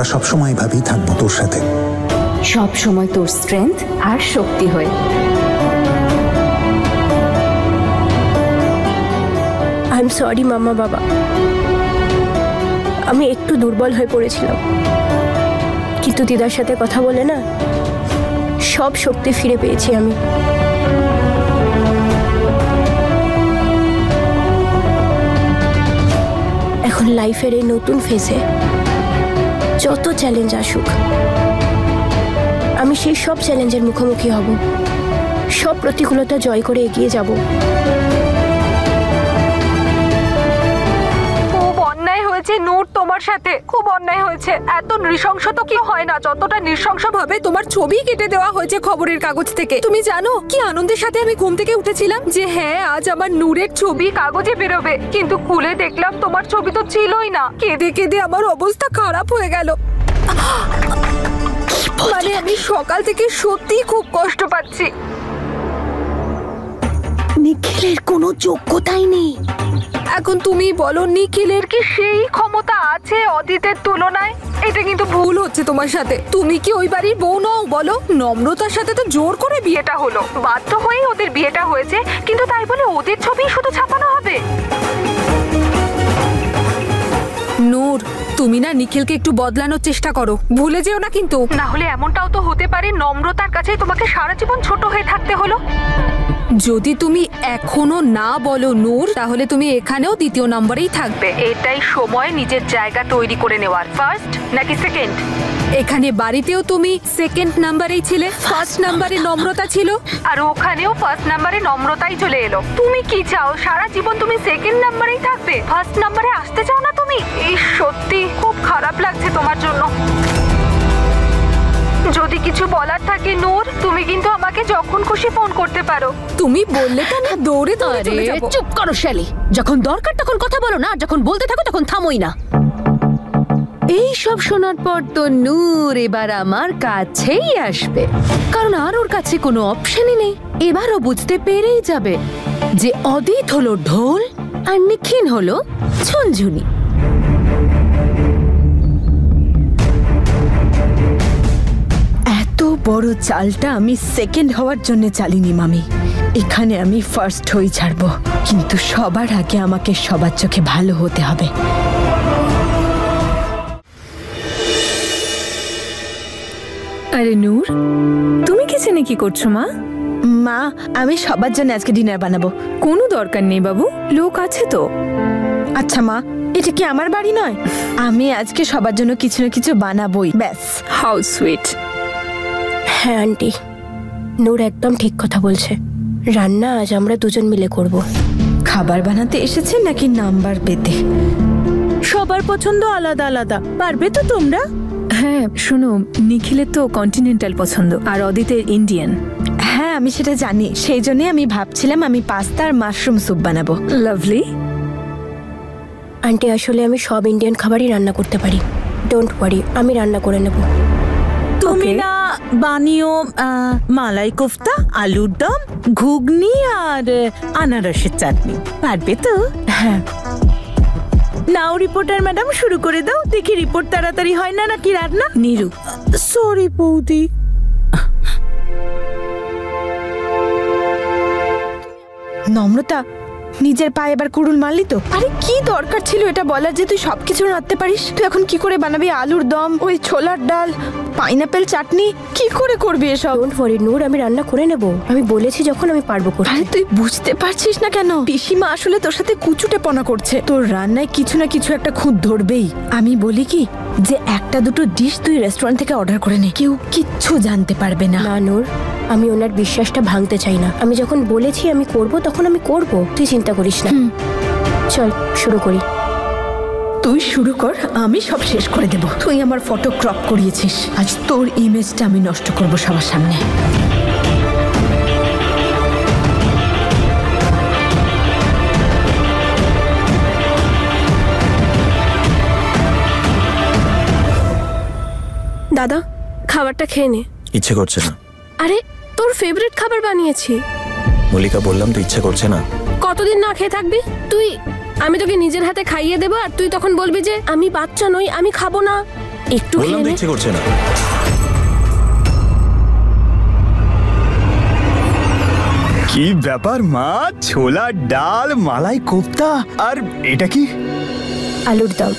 আমরা সবসময় ভাবেই থাকবো তোর সাথে, সব সময় তোর স্ট্রেংথ আর শক্তি হয়ে। আই এম সরি মাম্মা বাবা, আমি একটু দুর্বল হয়ে পড়েছিলাম, কিন্তু দিদার সাথে কথা বলে না সব শক্তি ফিরে পেয়েছি আমি। এখন লাইফের এই নতুন ফেজে যত চ্যালেঞ্জ আসুক আমি সেই সব চ্যালেঞ্জের মুখোমুখি হব, সব প্রতিকূলতা জয় করে এগিয়ে যাব। নূর, তোমার সাথে খুব অন্যায় হয়েছে। এত নৃশংস তো কি হয় না যতটা নৃশংস ভাবে তোমার ছবি কেটে দেওয়া হয়েছে খবরের কাগজ থেকে। তুমি জানো কি আনন্দের সাথে আমি ঘুম থেকে উঠেছিলাম যে হ্যাঁ আজ আমার নূরের ছবি কাগজে বেরোবে, কিন্তু খুলে দেখলাম তোমার ছবি তো ছিলই না। কেঁদে কেঁদে আমার অবস্থা খারাপ হয়ে গেল। মানে আমি সকাল থেকে সত্যি খুব কষ্ট পাচ্ছি। নিখিলের কোনো যোগ্যতাই নেই। এখন তুমি বলো নিখিলের কি সেই ক্ষমতা আছে অদিতের তুলনায়? এটা কিন্তু ভুল হচ্ছে তোমার সাথে। তুমি কি ওই বাড়ির বউ নও বলো? নম্রতার সাথে তো জোর করে বিয়েটা হলো, বাধ্য হয়েই ওদের বিয়েটা হয়েছে, কিন্তু তাই বলে ওদের ছবি শুধু ছাপানো হবে? নূর, তুমি না নিখিলকে একটু বদলানোর চেষ্টা করো, ভুলে যেও না কিন্তু। না হলে এমনটাও তো হতে পারে নম্রতার কাছে তোমাকে সারা জীবন ছোট হয়ে থাকতে হলো। যদি তুমি এখনো না বলো নূর, তাহলে তুমি এখানেও দ্বিতীয় নম্বরেই থাকবে। এটাই সময় নিজের জায়গা তৈরি করে নেওয়ার। ফার্স্ট নাকি সেকেন্ড? এখানে বাড়িতেও তুমি সেকেন্ড নাম্বারেই ছিলে, ফার্স্ট নাম্বারে নম্রতা ছিল, আর ওখানেও ফার্স্ট নাম্বারে নম্রতাই চলে এলো। তুমি কি চাও সারা জীবন তুমি সেকেন্ড নাম্বারেই থাকবে? ফার্স্ট নাম্বারে আসতে চাও না তুমি? এই সত্যি খুব খারাপ লাগছে তোমার জন্য। যদি কিছু বলার থাকে নূর, তুমি কিন্তু আমাকে যখন খুশি ফোন করতে পারো। তুমি বললে তো আমি দৌড়ে দৌড়ে চলে যাব। চুপ করো শ্যালি, যখন দরকার তখন কথা বলো না, যখন বলতে থাকো তখন থামোই না। এই সব শোনার পর তো নূর এবার আমার কাছেই আসবে, কারণ আর ওর কাছে কোনো অপশনই নেই। এবারও বুঝতে পেরেই যাবে যে অদিত হলো ঢোল আর নিখিল হলো ঝুনঝুনি। বড় চালটা আমি সেকেন্ড হওয়ার জন্য চালিনি মামি, এখানে আমি ফার্স্ট হয়ে ছাড়বো, কিন্তু সবার আগে আমাকে সবার চোখে ভালো হতে হবে। আরে নূর, তুমি কিচেনে কি করছো মা? মা, আমি সবার জন্য আজকে ডিনার বানাবো। কোনো দরকার নেই বাবু, লোক আছে তো। আচ্ছা মা, এটা কি আমার বাড়ি নয়? আমি আজকে সবার জন্য কিছু না কিছু বানাবোই, ব্যাস। How sweet. হ্যাঁ আন্টি, নূর একদম ঠিক কথা বলছে। রান্না আজ আমরা দুজন মিলে করব। খাবার বানাতে এসেছে নাকি নাম্বার পেতে? সবার পছন্দ আলাদা আলাদা, পারবে তো তোমরা? হ্যাঁ শোনো, নিখিলের তো কন্টিনেন্টাল পছন্দ আর অদিতের ইন্ডিয়ান। হ্যাঁ আমি সেটা জানি, সেই জন্যই আমি ভাবছিলাম আমি পাস্তা আর মাশরুম স্যুপ বানাবো। লাভলি। আন্টি আসলে আমি সব ইন্ডিয়ান খাবারই রান্না করতে পারি, ডোন্ট ওয়ারি, আমি রান্না করে নেব। তুমি না বানিও মালাই কোফতা, আলুর দম, ঘুগনি আর আনারসের চাটনি, পারবে তো? হ্যাঁ। নাও রিপোর্টার ম্যাডাম, শুরু করে দাও, দেখি রিপোর্ট তাড়াতাড়ি হয় না নাকি রান্না। নীরু, সরি বৌদি। নম্রতা, নিজের পায়ে এবার কুড়ুল মারলি তো? আরে কি দরকার ছিল এটা বলার যে তুই সবকিছু রাঁধতে পারিস? তুই এখন কি করে বানাবি আলুর দম, ওই ছোলার ডাল, পাইনাপেল চাটনি, কি করে করবি এসব? ডোন্ট ওয়ারি নূর, আমি রান্না করে নেব, আমি বলেছি যখন আমি পারবো করতে। আরে তুই বুঝতে পারছিস না কেন? পিসিমা আসলে তোর সাথে কুচুটেপনা করছে, তোর রান্নায় কিছু না কিছু একটা খুঁত ধরবেই। আমি বলি কি যে একটা দুটো ডিশ তুই রেস্টুরেন্ট থেকে অর্ডার করে নে, কেউ কিচ্ছু জানতে পারবে না। না নূর, আমি ওনার বিশ্বাসটা ভাঙতে চাই না। আমি যখন বলেছি আমি করব তখন আমি করব, তুই চিন্তা করিস না। চল শুরু করি। তুই শুরু কর, আমি সব শেষ করে দেব। তুই আমার ফটো ক্রপ করিয়েছিস, আজ তোর ইমেজটা আমি নষ্ট করব সবার সামনে। দাদা, খাবারটা খেয়ে নে। ইচ্ছে করছে না। আরে তোর ফেভারিট খাবার বানিয়েছি। মল্লিকা, বললাম তো ইচ্ছে করছে না। কতদিন না খেয়ে থাকবি তুই? আমি তোকে নিজের হাতে খাইয়ে দেবো আর তুই তখন বলবি যে আমি বাচ্চা নই, আমি খাবো না। একটু বললাম খেয়ে তো নে। ইচ্ছে করছে না। কি ব্যাপার মা? ছোলা ডাল, মালাই কোফতা, আর এটা কি? আলুর দম।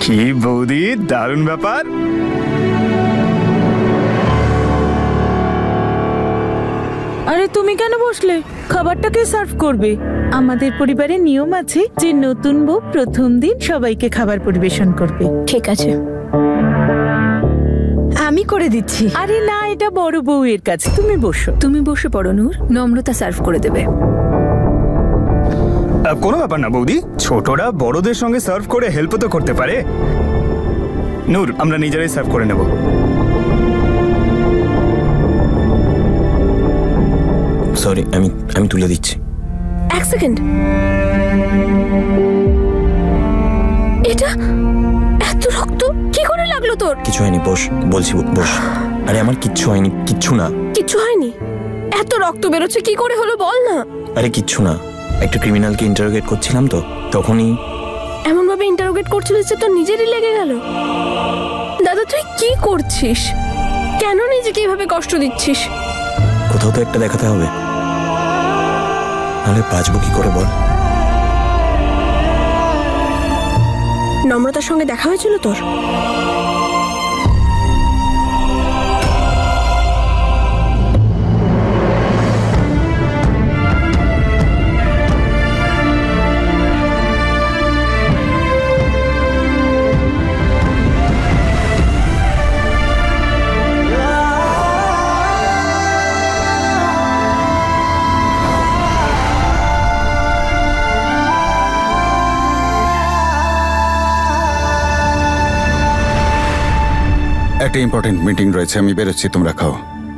কি বৌদি, দারুণ ব্যাপার। আরে তুমি কেন বসলে? খাবারটাকে সার্ভ করবে। আমাদের পরিবারে নিয়ম আছে যে নতুন বউ প্রথম দিন সবাইকে খাবার পরিবেশন করবে। ঠিক আছে, আমি করে দিচ্ছি। আরে না, এটা বড় বউয়ের কাছে, তুমি বসো। তুমি বসে পড়ো নূর, নম্রতা সার্ভ করে দেবে। কোনো ব্যাপার না বৌদি, ছোটরা বড়দের সঙ্গে সার্ভ করে হেল্প তো করতে পারে। নূর, আমরা নিজেরাই সার্ভ করে নেব। সরি, আমি তুলে দিচ্ছি। এক সেকেন্ড। এটা এত রক্ত কি করে লাগলো তোর? কিছু হয়নি, বস, বলছি বস। আরে আমার কিচ্ছু হয়নি, কিচ্ছু না। কিচ্ছু হয়নি? এত রক্ত বেরোচ্ছে কি করে হলো বল না। আরে কিচ্ছু না, একটা ক্রিমিনালকে ইন্টারোগেট করছিলাম তো তখনই। এমন ভাবে ইন্টারোগেট করছিলিস যে তোর নিজেরই লেগে গেল। দাদা তুই কি করছিস? কেন নিজেকে এইভাবে কষ্ট দিচ্ছিস? কোথাও তো একটা দেখাতে হবে, নাহলে বাঁচবো কি করে বল? নম্রতার সঙ্গে দেখা হয়েছিল তোর? একটা ইম্পর্টেন্ট মিটিং রয়েছে, আমি বেরোচ্ছি, তোমরা খাও।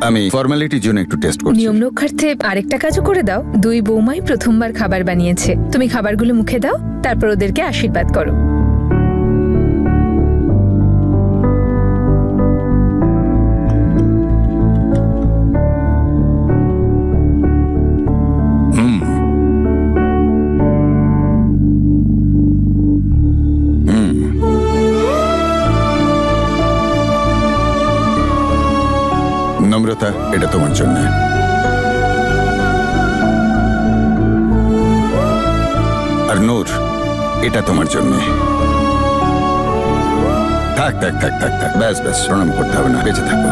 আমি ফর্মালিটির জন্য একটু টেস্ট করছি। নিয়ম রক্ষার্থে আরেকটা কাজও করে দাও। দুই বৌমাই প্রথমবার খাবার বানিয়েছে, তুমি খাবারগুলো মুখে দাও, তারপর ওদেরকে আশীর্বাদ করো। নম্রতা, এটা তোমার জন্য। আর নূর, এটা তোমার জন্য। থাক থাক থাক থাক থাক, ব্যাস ব্যাস, প্রণাম করতে হবে না, বেঁচে থাকো।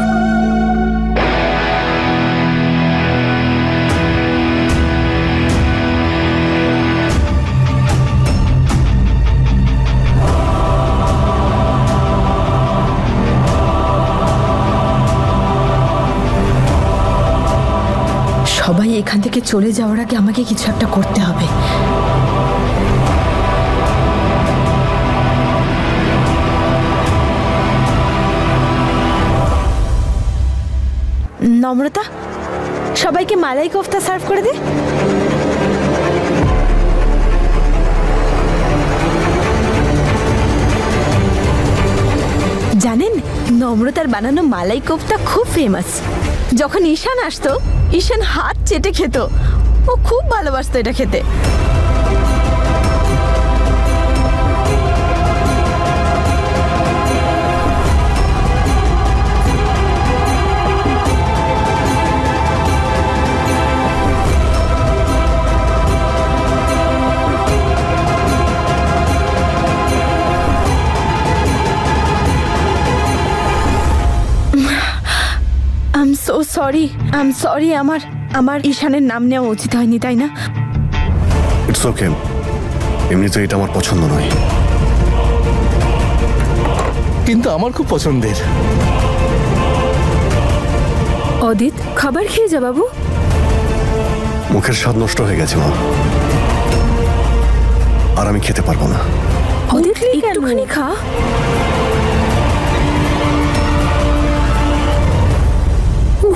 সবাই এখান থেকে চলে যাওয়ার আগে আমাকে কিছু একটা করতে হবে। নম্রতা, সবাইকে মালাই কোফতা সার্ভ করে দে। জানেন, নম্রতার বানানো মালাই কোফতা খুব ফেমাস। যখন ঈশান আসতো, ঈশান হাত চেটে খেত। ও খুব ভালোবাসতো এটা খেতে। আই এম সরি, আমার ঈশানের নাম নেওয়া উচিত হয়নি, তাই না? ইটস ওকে, এমনিতে এটা আমার পছন্দ নয়, কিন্তু আমার খুব পছন্দের। অদিত, খাবার খেয়ে যা বাবু। মুখের স্বাদ নষ্ট হয়ে গেছে মা, আর আমি খেতে পারবো না। অদিত একটুখানি খা।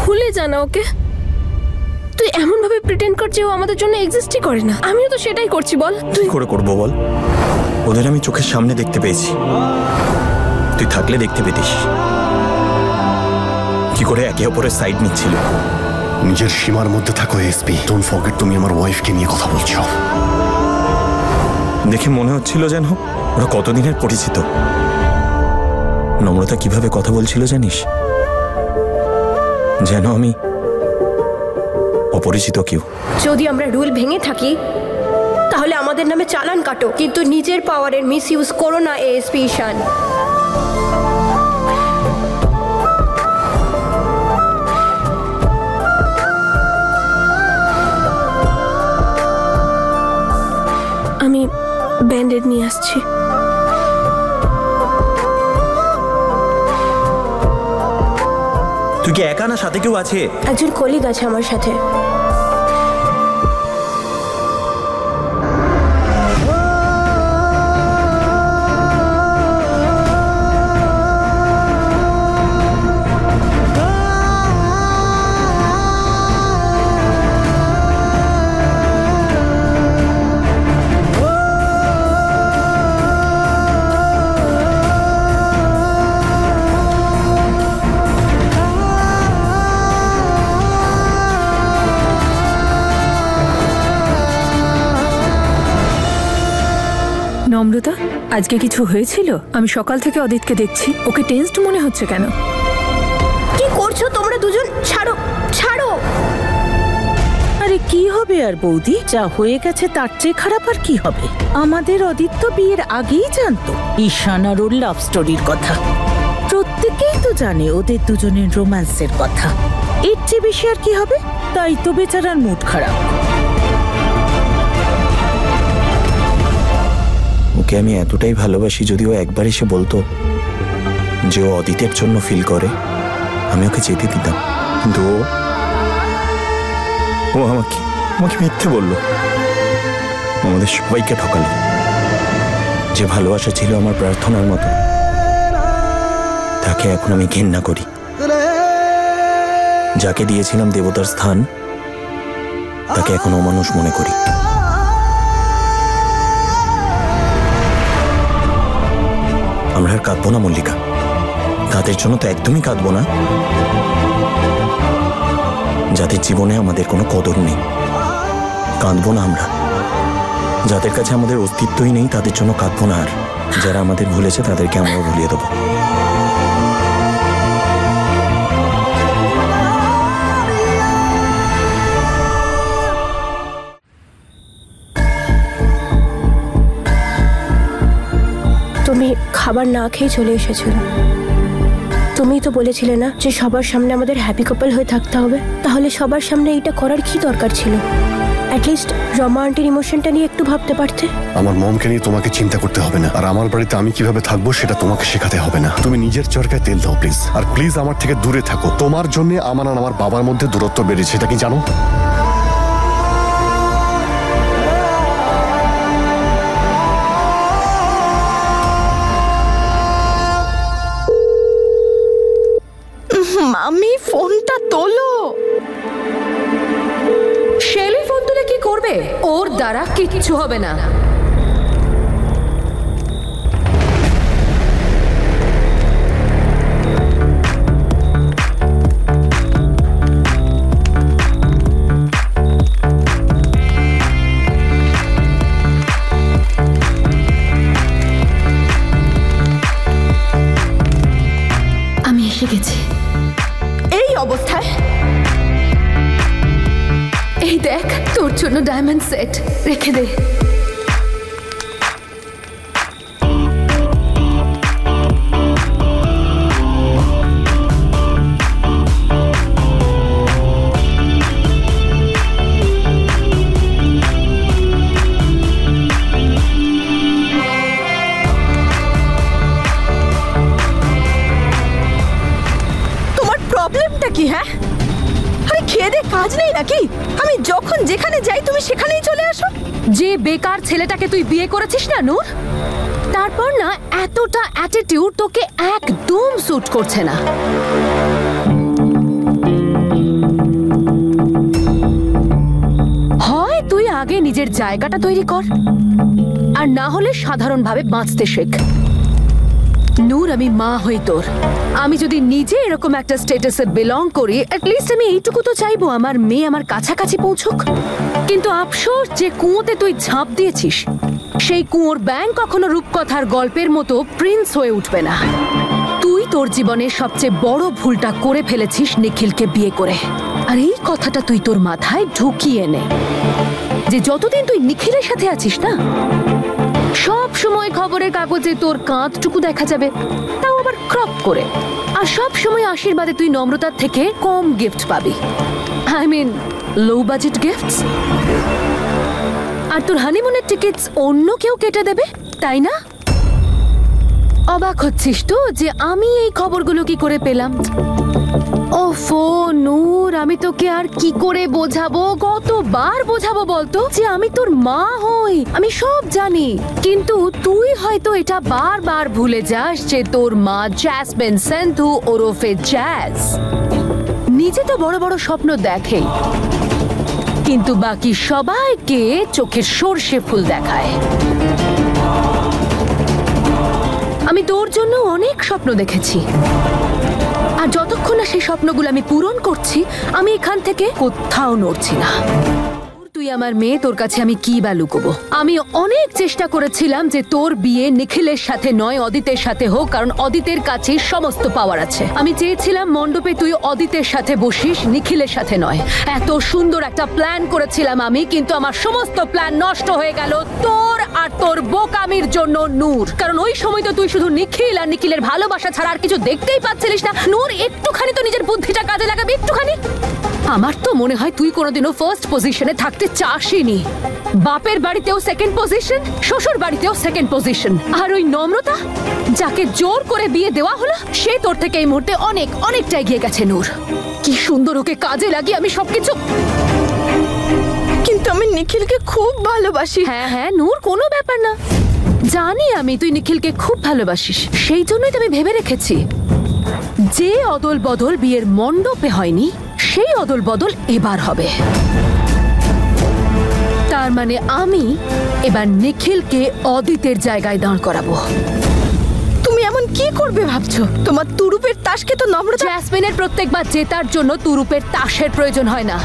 ভুলে জানা ওকে। তুই এমন ভাবে প্রিটেন্ড করছিস ও আমাদের জন্য এক্সিস্টই করে না। আমিও তো সেটাই করছি, বল। তুই করে করবো বল? ওদের আমি চোখের সামনে দেখতে পেয়েছি, তুই থাকলে দেখতে পেতিস কি করে একে অপরের সাইড নিচ্ছিল। নিজের সীমার মধ্যে থাকো এসপি। ডোন্ট ফরগেট তুমি আমার ওয়াইফকে নিয়ে কথা বলছো। দেখে মনে হচ্ছিল যেন ওরা কতদিনের পরিচিত। নম্রতা কিভাবে কথা বলছিল জানিস? যেন আমি অপরিচিত কেউ। যদি আমরা রুল ভেঙে থাকি তাহলে আমাদের নামে চালান কাটো, কিন্তু নিজের পাওয়ারের মিস ইউজ করো না এএসপি ঈশান। আমি ব্যান্ডেড নিয়ে আসছি। তুই কি একা না সাথে কেউ আছে? একজন কলিগ আছে আমার সাথে। নম্রতা, আজকে কিছু হয়েছিল? আমি সকাল থেকে অদিতকে দেখছি, ওকে টেনসড মনে হচ্ছে কেন? কি করছো তোমরা দুজন? ছাড়ো ছাড়ো। আরে কি হবে আর বৌদি, যা হয়ে গেছে তার চেয়ে খারাপ আর কি হবে? আমাদের অদিত তো বিয়ের আগেই জানতো ঈশান আর ওর লাভ স্টোরির কথা। প্রত্যেকেই তো জানে ওদের দুজনের রোম্যান্সের কথা। এর চেয়ে বেশি আর কি হবে? তাই তো বেচারার মুড খারাপ। ওকে আমি এতটাই ভালোবাসি, যদি ও একবার এসে বলতো যে ও অদিতের জন্য ফিল করে, আমি ওকে যেতে দিতাম। কিন্তু ও আমাকে মিথ্যে বললো, আমাদের সবাইকে ঠকালো। যে ভালোবাসা ছিল আমার প্রার্থনার মতো, তাকে এখন আমি ঘেন্না করি। যাকে দিয়েছিলাম দেবতার স্থান, তাকে এখন অমানুষ মনে করি। আমরা আর কাঁদবো না মল্লিকা, তাদের জন্য তো একদমই কাঁদবো না যাদের জীবনে আমাদের কোনো কদর নেই। কাঁদবো না আমরা যাদের কাছে আমাদের অস্তিত্বই নেই, তাদের জন্য কাঁদবো না। আর যারা আমাদের ভুলেছে তাদেরকে আমরাও ভুলিয়ে দেবো। তুমি খাবার না খেয়ে চলে এসেছো। তুমিই তো বলেছিলে না যে সবার সামনে আমাদের হ্যাপি কাপল হয়ে থাকতে হবে? তাহলে সবার সামনে এইটা করার কি দরকার ছিল? অ্যাটলিস্ট রমা আন্টির ইমোশনটা নিয়ে একটু ভাবতে পারতে। আমার মমকে নিয়ে তোমাকে চিন্তা করতে হবে না, আর আমার বাড়িতে আমি কিভাবে থাকবো সেটা তোমাকে শেখাতে হবে না। তুমি নিজের চরকায় তেল দাও প্লিজ, আর প্লিজ আমার থেকে দূরে থাকো। তোমার জন্য আমার আর আমার বাবার মধ্যে দূরত্ব বেড়েছে, এটা কি জানো? মামি ফোনটা তোলো। শেলি ফোন তুলে কি করবে? ওর দ্বারা কিচ্ছু হবে না। আমি এসে গেছি। এই অবস্থায়? এই দেখ, তোর জন্য ডায়মন্ড সেট, রেখে দে। তোমার প্রবলেমটা কি? হ্যাঁ, আরে খেয়ে দে কাজ নেই নাকি? আমি যখন যেখানে যাই তুমি সেখানেই চলে আসো। যে বেকার ছেলেটাকে তুই বিয়ে করেছিস না নূর, তারপর না এতটা অ্যাটিটিউড তোকে একদম স্যুট করছে না। হয় তুই আগে নিজের জায়গাটা তৈরি কর, আর না হলে সাধারণভাবে বাঁচতে শেখ। নূর, আমি মা হই তোর। আমি যদি নিজে এরকম একটা স্ট্যাটাসে বিলং করি, অ্যাটলিস্ট আমি এইটুকু তো চাইবো আমার মেয়ে আমার কাছাকাছি পৌঁছুক। কিন্তু আফসোস, যে কুয়োতে তুই ঝাঁপ দিয়েছিস, সেই কুয়োর ব্যাঙ কখনো রূপকথার গল্পের মতো প্রিন্স হয়ে উঠবে না। তুই তোর জীবনের সবচেয়ে বড় ভুলটা করে ফেলেছিস নিখিলকে বিয়ে করে। আর এই কথাটা তুই তোর মাথায় ঢুকিয়ে নে যে যতদিন তুই নিখিলের সাথে আছিস না, সব সময় খবরের কাগজে তোর কাঁধটুকু দেখা যাবে, তাও আবার ক্রপ করে। আর সব সময় আশীর্বাদে তুই নম্রতার থেকে কম গিফট পাবি, I mean low budget gifts. আর তোর হানিমুনের টিকিটস অন্য কেউ কেটে দেবে, তাই না? অবাক হচ্ছিস তো যে আমি এই খবরগুলো কি করে পেলাম? ওফো নূর, আমি তোকে আর কি করে বোঝাবো, কতবার বোঝাবো বলতো যে আমি তোর মা হই, আমি সব জানি। কিন্তু তুই হয়তো এটা বারবার ভুলে যাস যে তোর মা জ্যাসমিন সেন্থু ওরফে জ্যাজ নিজে তো বড় বড় স্বপ্ন দেখে, কিন্তু বাকি সবাইকে চোখের সর্ষে ফুল দেখায়। আমি তোর জন্য অনেক স্বপ্ন দেখেছি, আর যতক্ষণ না সেই স্বপ্নগুলো আমি পূরণ করছি, আমি এখান থেকে কোথাও নড়ছি না। তুই আমার মেয়ে, তোর কাছে আমি কি বা লুকোবো? আমি অনেক চেষ্টা করেছিলাম যে তোর বিয়ে নিখিলের সাথে নয় অদিতের সাথে হোক, কারণ অদিতের কাছে সমস্ত পাওয়ার আছে। আমি চেয়েছিলাম মণ্ডপে তুই অদিতের সাথে বসিস, নিখিলের সাথে নয়। এত সুন্দর একটা প্ল্যান করেছিলাম আমি, কিন্তু আমার সমস্ত প্ল্যান নষ্ট হয়ে গেল তোর আর তোর বোকামির জন্য নূর। কারণ ওই সময় তো তুই শুধু নিখিল আর নিখিলের ভালোবাসা ছাড়া আর কিছু দেখতেই পাচ্ছিলিস না। নূর, একটুখানি তো নিজের বুদ্ধিটা কাজে লাগাবি, একটুখানি। আমার তো মনে হয় তুই কোনোদিনও ফার্স্ট পজিশনে থাকতে চাসিনি। বাপের বাড়িতেও সেকেন্ড পজিশন, শ্বশুর বাড়িতেও সেকেন্ড পজিশন। আর ওই নম্রতা, যাকে জোর করে বিয়ে দেওয়া হলো, সে তোর থেকে এই মুহূর্তে অনেক অনেকটা এগিয়ে গেছে। নূর, কি সুন্দর ওকে কাজে লাগিয়ে আমি সবকিছু। কিন্তু আমি নিখিলকে খুব ভালোবাসি। হ্যাঁ হ্যাঁ নূর, কোনো ব্যাপার না, জানি আমি তুই নিখিলকে খুব ভালোবাসিস। সেই জন্যই তো আমি ভেবে রেখেছি যে অদল বদল বিয়ের মণ্ডপে হয়নি, সেই অদল বদল এবার হবে। তার মানে আমি এবার নিখিলকে অদিতের জায়গায় দাঁড় করাবো। তুমি এমন কি করবে ভাবছো? তোমার তুরুপের তাসকে তো নম্রতা। জ্যাসমিনের প্রত্যেকবার জেতার জন্য তুরুপের তাসের প্রয়োজন হয় না,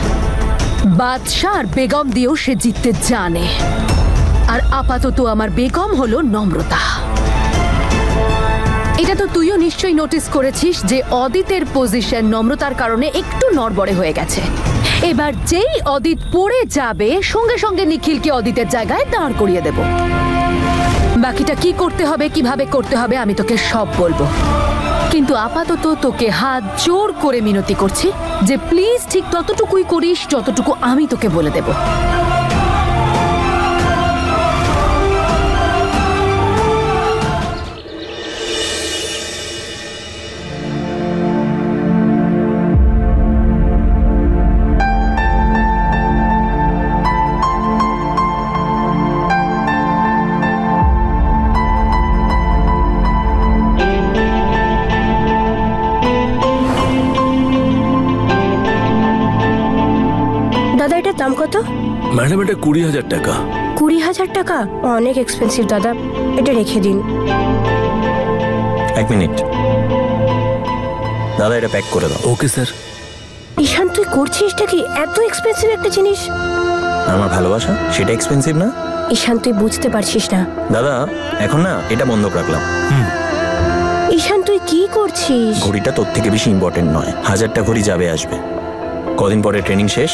বাদশাহ আর বেগম দিয়েও সে জিততে জানে। আর আপাতত আমার বেগম হলো নম্রতা। এটা তো তুইও নিশ্চয়ই নোটিস করেছিস যে অদিতের পজিশন নম্রতার কারণে একটু নড়বড়ে হয়ে গেছে। এবার যেই অদিত পড়ে যাবে, সঙ্গে সঙ্গে নিখিলকে অদিতের জায়গায় দাঁড় করিয়ে দেব। বাকিটা কি করতে হবে, কিভাবে করতে হবে, আমি তোকে সব বলবো। কিন্তু আপাতত তোকে হাত জোর করে মিনতি করছি যে প্লিজ ঠিক ততটুকুই করিস যতটুকু আমি তোকে বলে দেব। দাম কত? ম্যাডাম, এটা 20,000 টাকা। 20,000 টাকা? অনেক এক্সপেন্সিভ দাদা, এটা রেখে দিন। এক মিনিট দাদা, এটা প্যাক করে দাও। Okay sir. ঈশান, তুই করছিসটা কি? এত এক্সপেন্সিভ একটা জিনিস। আমার ভালোবাসা সেটা এক্সপেন্সিভ না? ঈশান, তুই বুঝতে পারছিস না। দাদা, এখন না এটা বন্ধক রাখলাম। ঈশান, তুই কি করছিস? ঘড়িটা তোর থেকে বেশি ইম্পর্টেন্ট নয়। 1000টা ঘড়ি যাবে আসবে। কদিন পরে ট্রেনিং শেষ,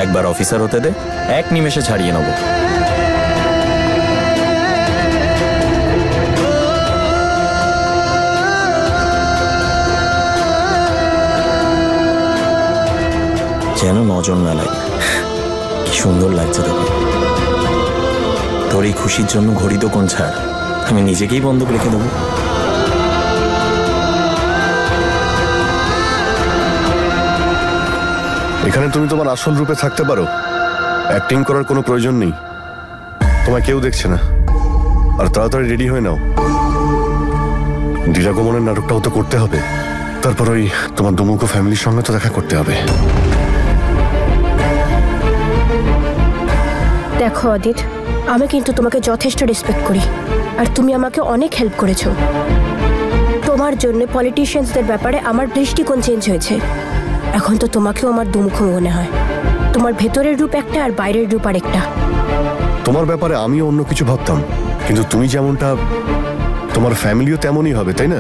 একবার অফিসার হতে দে, এক নিমেষে ছাড়িয়ে নেব। যেন নজর না লাগে। কি সুন্দর লাগছে তোকে। তোর এই খুশির জন্য ঘড়ি তো কোন ছাড়, আমি নিজেকেই বন্ধক রেখে দেবো। এখানে তুমি তোমার আসল রূপে থাকতে পারো, অ্যাক্টিং করার কোনো প্রয়োজন নেই। তোমায় কেউ দেখছে না। আর তাড়াতাড়ি রেডি হয়ে নাও, দিরাগমনের নাটকটাও তো করতে হবে। তারপর ওই তোমার দুমুখো ফ্যামিলির সঙ্গে তো দেখা করতে হবে। দেখো অদিত, আমি কিন্তু তোমাকে যথেষ্ট রেসপেক্ট করি, আর তুমি আমাকে অনেক হেল্প করেছো। তোমার জন্য পলিটিশিয়ানসদের ব্যাপারে আমার দৃষ্টিকোণ চেঞ্জ হয়েছে। এখন তো তোমাকেও আমার দুমুখো মনে হয়। তোমার ভেতরের রূপ একটা আর বাইরের রূপ আরেকটা। তোমার ব্যাপারে আমিও অন্য কিছু ভাবতাম, কিন্তু তুমি যেমনটা, তোমার ফ্যামিলিও তেমনই হবে, তাই না?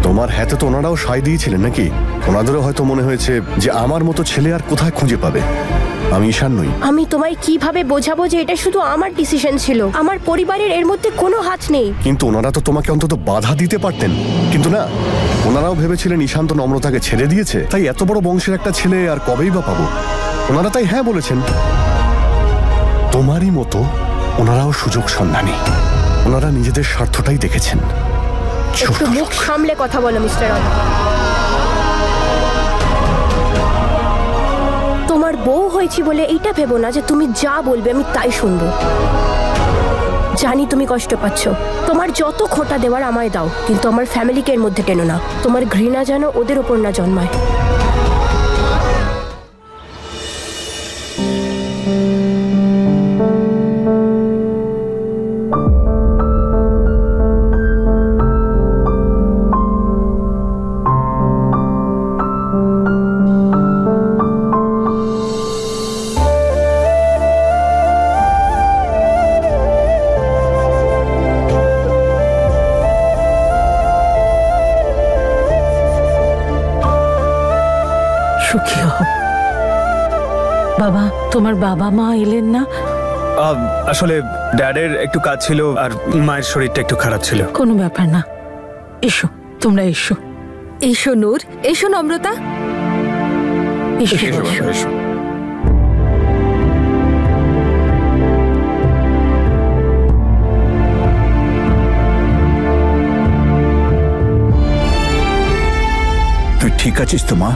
তোমার হাতে তো ওনারাও সায় দিয়েছিলেন নাকি? ওনাদেরও হয়তো মনে হয়েছে যে আমার মতো ছেলে আর কোথায় খুঁজে পাবে। আমি ঈশান নই। আমি তোমায় কিভাবে বোঝাবো যে এটা শুধু আমার ডিসিশন ছিল, আমার পরিবারের এর মধ্যে কোনো হাত নেই? কিন্তু ওনারা তো তোমাকে অন্তত বাধা দিতে পারতেন, কিন্তু না, ওনারাও ভেবেছিলেন ঈশান্ত নম্রতাকে ছেড়ে দিয়েছে, তাই এত বড় বংশের একটা ছেলে আর কবেই বা পাবো। ওনারা তাই হ্যাঁ বলেছেন। তোমারই মতো ওনারাও সুযোগ সন্ধানী। ওনারা নিজেদের স্বার্থটাই দেখেছেন। একটু মুখ সামলে কথা বলো মিস্টার রয়। তোমার বউ হয়েছি বলে এইটা ভেবো না যে তুমি যা বলবে আমি তাই শুনবো। জানি তুমি কষ্ট পাচ্ছ, তোমার যত খোটা দেওয়ার আমায় দাও, কিন্তু আমার ফ্যামিলিকে এর মধ্যে টেনো না। তোমার ঘৃণা যেন ওদের ওপর না জন্মায়। সুখী হও। বাবা, তোমার বাবা মা এলেন না? আসলে ড্যাডের একটু কাজ ছিল আর মায়ের শরীরটা একটু খারাপ ছিল। কোনো ব্যাপার না, এসো, তোমরা এসো। এসো নূর, এসো নম্রতা। এসো, এসো, এসো। এসো। তুই ঠিক আছিস তো মা?